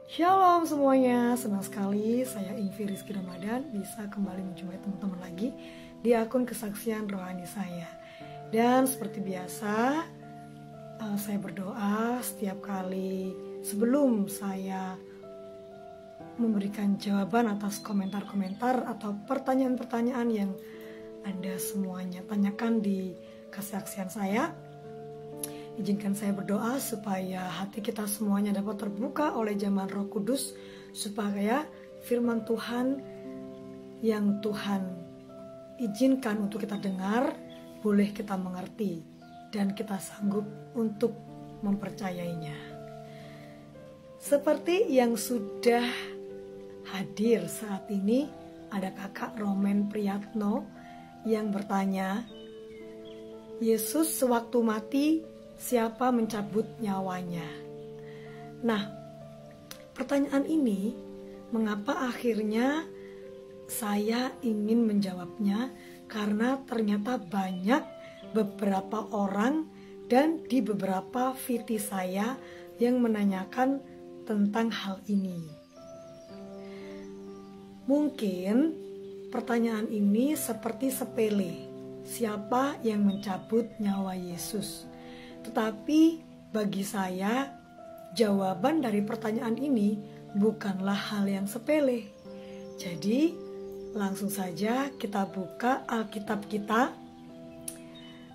Shalom semuanya, senang sekali saya Ingvi Rizky Ramadan bisa kembali menjumpai teman-teman lagi di akun kesaksian rohani saya. Dan seperti biasa, saya berdoa setiap kali sebelum saya memberikan jawaban atas komentar-komentar atau pertanyaan-pertanyaan yang Anda semuanya tanyakan di kesaksian saya. Izinkan saya berdoa supaya hati kita semuanya dapat terbuka oleh jamahan Roh Kudus, supaya firman Tuhan yang Tuhan izinkan untuk kita dengar boleh kita mengerti dan kita sanggup untuk mempercayainya. Seperti yang sudah hadir saat ini, ada kakak Romen Priyatno yang bertanya, Yesus sewaktu mati, siapa mencabut nyawanya? Nah, pertanyaan ini mengapa akhirnya saya ingin menjawabnya, karena ternyata banyak beberapa orang dan di beberapa VT saya yang menanyakan tentang hal ini. Mungkin pertanyaan ini seperti sepele, siapa yang mencabut nyawa Yesus? Tetapi bagi saya, jawaban dari pertanyaan ini bukanlah hal yang sepele. Jadi, langsung saja kita buka Alkitab kita.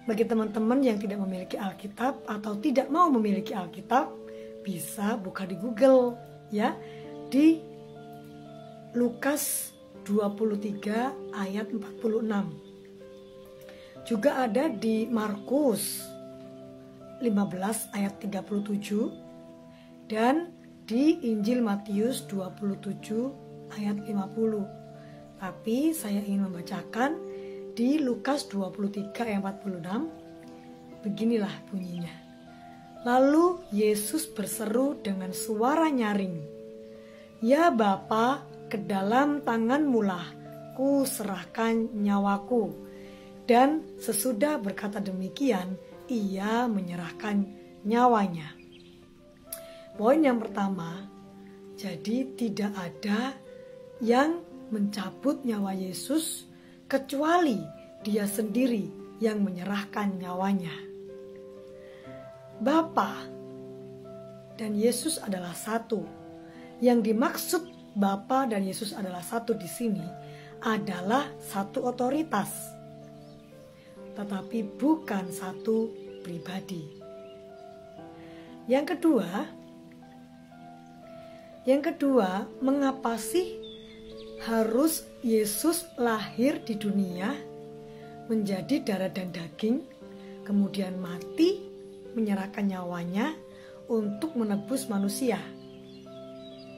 Bagi teman-teman yang tidak memiliki Alkitab atau tidak mau memiliki Alkitab, bisa buka di Google ya, di Lukas 23 ayat 46. Juga ada di Markus 15 ayat 37 dan di Injil Matius 27 ayat 50. Tapi saya ingin membacakan di Lukas 23 ayat 46. Beginilah bunyinya. Lalu Yesus berseru dengan suara nyaring, "Ya Bapa, ke dalam tangan-Mulah ku serahkan nyawaku." Dan sesudah berkata demikian, ia menyerahkan nyawanya. Poin yang pertama, jadi tidak ada yang mencabut nyawa Yesus kecuali dia sendiri yang menyerahkan nyawanya. Bapa dan Yesus adalah satu. Yang dimaksud Bapa dan Yesus adalah satu di sini adalah satu otoritas, tetapi bukan satu pribadi. Yang kedua, mengapa sih harus Yesus lahir di dunia, menjadi darah dan daging, kemudian mati, menyerahkan nyawanya untuk menebus manusia?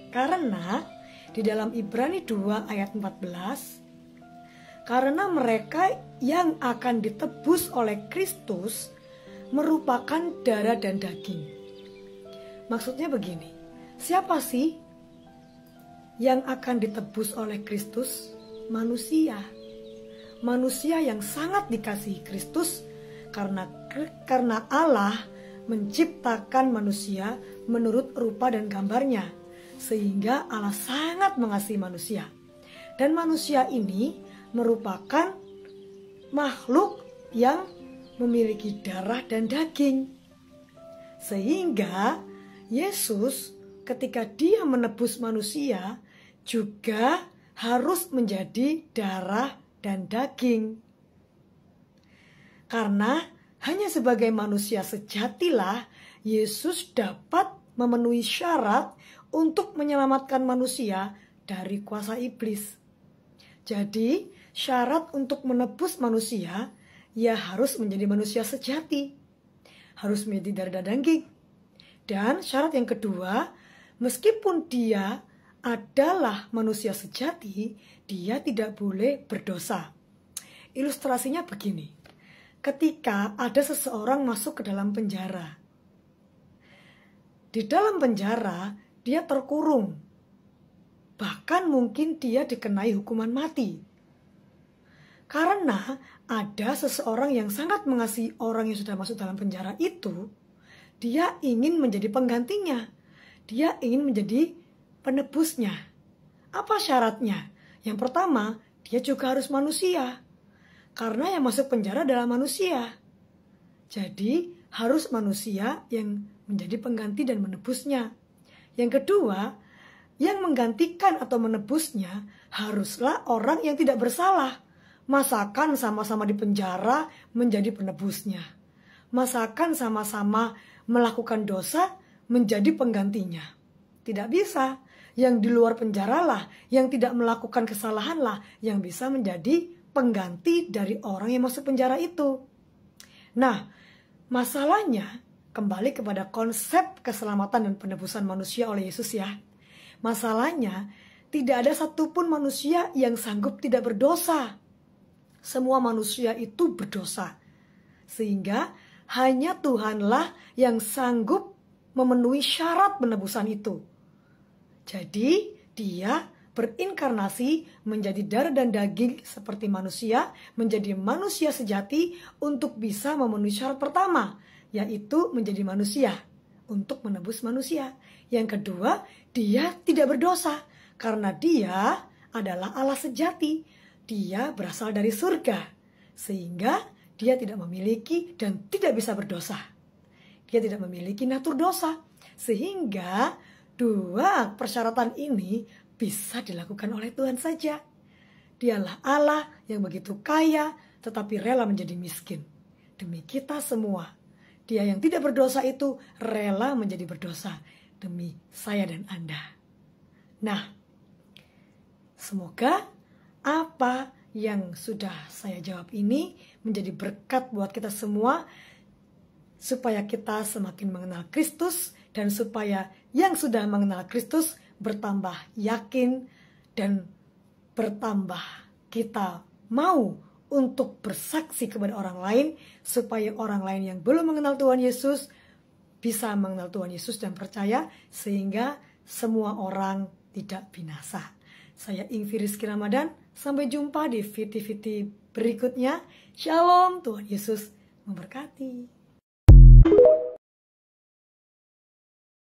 Karena di dalam Ibrani 2 ayat 14, karena mereka yang akan ditebus oleh Kristus merupakan darah dan daging. Maksudnya begini, siapa sih yang akan ditebus oleh Kristus? Manusia. Manusia yang sangat dikasihi Kristus karena Allah menciptakan manusia menurut rupa dan gambarnya, sehingga Allah sangat mengasihi manusia. Dan manusia ini merupakan makhluk yang memiliki darah dan daging. Sehingga Yesus ketika dia menebus manusia juga harus menjadi darah dan daging. Karena hanya sebagai manusia sejatilah Yesus dapat memenuhi syarat untuk menyelamatkan manusia dari kuasa iblis. Jadi syarat untuk menebus manusia, ia harus menjadi manusia sejati, harus menjadi darah dan daging. Dan syarat yang kedua, meskipun dia adalah manusia sejati, dia tidak boleh berdosa. Ilustrasinya begini, ketika ada seseorang masuk ke dalam penjara. Di dalam penjara, dia terkurung. Bahkan mungkin dia dikenai hukuman mati. Karena ada seseorang yang sangat mengasihi orang yang sudah masuk dalam penjara itu, dia ingin menjadi penggantinya. Dia ingin menjadi penebusnya. Apa syaratnya? Yang pertama, dia juga harus manusia. Karena yang masuk penjara adalah manusia. Jadi harus manusia yang menjadi pengganti dan menebusnya. Yang kedua, yang menggantikan atau menebusnya haruslah orang yang tidak bersalah. Masakan sama-sama di penjara menjadi penebusnya. Masakan sama-sama melakukan dosa menjadi penggantinya. Tidak bisa. Yang di luar penjaralah, yang tidak melakukan kesalahanlah yang bisa menjadi pengganti dari orang yang masuk penjara itu. Nah, masalahnya kembali kepada konsep keselamatan dan penebusan manusia oleh Yesus ya. Masalahnya, tidak ada satupun manusia yang sanggup tidak berdosa. Semua manusia itu berdosa. Sehingga hanya Tuhanlah yang sanggup memenuhi syarat penebusan itu. Jadi dia berinkarnasi menjadi darah dan daging seperti manusia, menjadi manusia sejati untuk bisa memenuhi syarat pertama, yaitu menjadi manusia untuk menebus manusia. Yang kedua, dia tidak berdosa karena dia adalah Allah sejati. Dia berasal dari surga sehingga dia tidak memiliki dan tidak bisa berdosa. Dia tidak memiliki natur dosa sehingga dua persyaratan ini bisa dilakukan oleh Tuhan saja. Dialah Allah yang begitu kaya tetapi rela menjadi miskin demi kita semua. Dia yang tidak berdosa itu rela menjadi berdosa demi saya dan Anda. Nah, semoga apa yang sudah saya jawab ini menjadi berkat buat kita semua, supaya kita semakin mengenal Kristus, dan supaya yang sudah mengenal Kristus bertambah yakin dan bertambah kita mau untuk bersaksi kepada orang lain, supaya orang lain yang belum mengenal Tuhan Yesus bisa mengenal Tuhan Yesus dan percaya, sehingga semua orang tidak binasa. Saya Ingvi Rizky Ramadan, sampai jumpa di VT-VT berikutnya. Shalom, Tuhan Yesus memberkati.